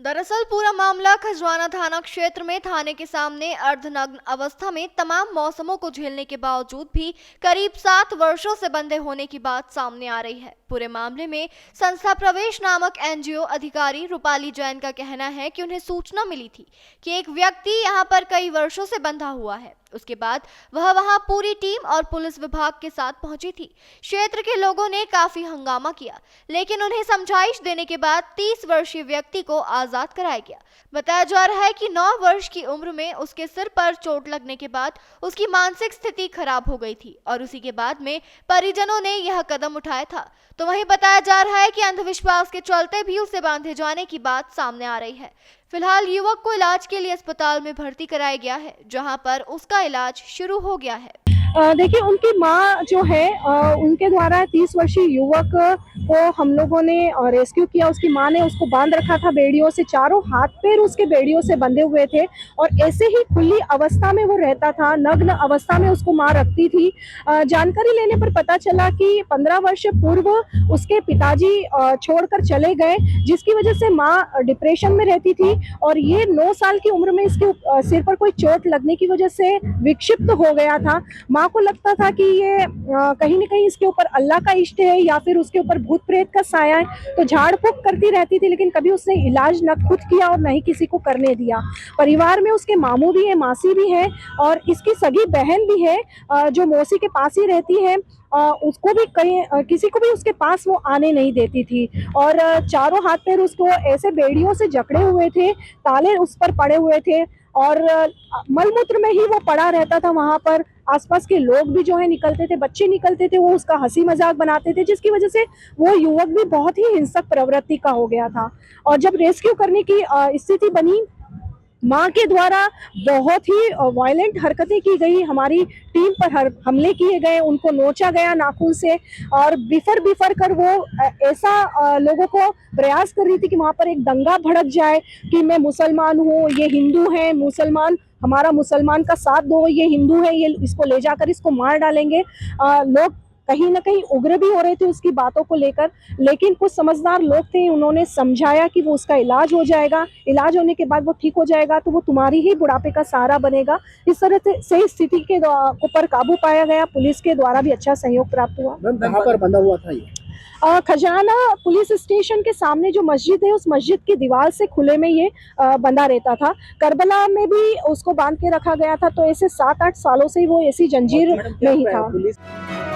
दरअसल पूरा मामला खजवाना थाना क्षेत्र में थाने के सामने अर्धनग्न अवस्था में तमाम मौसमों को झेलने के बावजूद भी करीब 7 वर्षों से बंधे होने की बात सामने आ रही है। पूरे मामले में संस्था प्रवेश नामक एनजीओ अधिकारी रूपाली जैन का कहना है कि उन्हें सूचना मिली थी कि एक व्यक्ति यहां पर कई वर्षों से बंधा हुआ है। उसके बाद वह वहां पूरी टीम और पुलिस विभाग के साथ पहुंची थी। क्षेत्र के लोगों ने काफी हंगामा किया, लेकिन उन्हें समझाइश देने के बाद 30 वर्षीय व्यक्ति को आजाद कराया गया। बताया जा रहा है कि 9 वर्ष की उम्र में उसके सिर पर चोट लगने के बाद उसकी मानसिक स्थिति खराब हो गई थी और उसी के बाद में परिजनों ने यह कदम उठाया था। तो वहीं बताया जा रहा है कि अंधविश्वास के चलते भी उसे बांधे जाने की बात सामने आ रही है। फिलहाल युवक को इलाज के लिए अस्पताल में भर्ती कराया गया है, जहां पर उसका इलाज शुरू हो गया है। देखिए, उनकी माँ जो है उनके द्वारा 30 वर्षीय युवक को हम लोगों ने रेस्क्यू किया। उसकी माँ ने उसको बांध रखा था बेड़ियों से, चारों हाथ पैर उसके बेड़ियों से बंधे हुए थे और ऐसे ही खुली अवस्था में वो रहता था। नग्न अवस्था में उसको माँ रखती थी। जानकारी लेने पर पता चला कि 15 वर्ष पूर्व उसके पिताजी छोड़कर चले गए, जिसकी वजह से माँ डिप्रेशन में रहती थी और ये 9 साल की उम्र में इसके सिर पर कोई चोट लगने की वजह से विक्षिप्त हो गया था। माँ को लगता था कि ये कहीं न कहीं इसके ऊपर अल्लाह का इष्ट है या फिर उसके ऊपर भूत प्रेत का साया है, तो झाड़ फूक करती रहती थी, लेकिन कभी उसने इलाज न खुद किया और न ही किसी को करने दिया। परिवार में उसके मामू भी है, मासी भी है और इसकी सगी बहन भी है जो मौसी के पास ही रहती है। उसको भी कहीं किसी को भी उसके पास वो आने नहीं देती थी और चारों हाथ पैर उसको ऐसे बेड़ियों से जकड़े हुए थे, ताले उस पर पड़े हुए थे और मलमूत्र में ही वो पड़ा रहता था। वहां पर आसपास के लोग भी जो है निकलते थे, बच्चे निकलते थे, वो उसका हंसी मजाक बनाते थे, जिसकी वजह से वो युवक भी बहुत ही हिंसक प्रवृत्ति का हो गया था। और जब रेस्क्यू करने की स्थिति बनी, माँ के द्वारा बहुत ही वायलेंट हरकतें की गई, हमारी टीम पर हमले किए गए, उनको नोचा गया नाखून से और बिफर बिफर कर वो ऐसा लोगों को प्रयास कर रही थी कि वहाँ पर एक दंगा भड़क जाए कि मैं मुसलमान हूँ, ये हिंदू है, मुसलमान हमारा मुसलमान का साथ दो, ये हिंदू है, ये इसको ले जाकर इसको मार डालेंगे। लोग कहीं ना कहीं उग्र भी हो रहे थे उसकी बातों को लेकर, लेकिन कुछ समझदार लोग थे, उन्होंने समझाया कि वो उसका इलाज हो जाएगा, इलाज होने के बाद वो ठीक हो जाएगा तो वो तुम्हारी ही बुढ़ापे का सहारा बनेगा। इस तरह से स्थिति के ऊपर काबू पाया गया। पुलिस के द्वारा भी अच्छा सहयोग प्राप्त हुआ। कहाँ पर बंधा हुआ था ये? खजाना पुलिस स्टेशन के सामने जो मस्जिद है, उस मस्जिद की दीवार से खुले में ये बंधा रहता था। करबला में भी उसको बांध के रखा गया था, तो ऐसे 7-8 सालों से ही वो ऐसी जंजीर में ही था।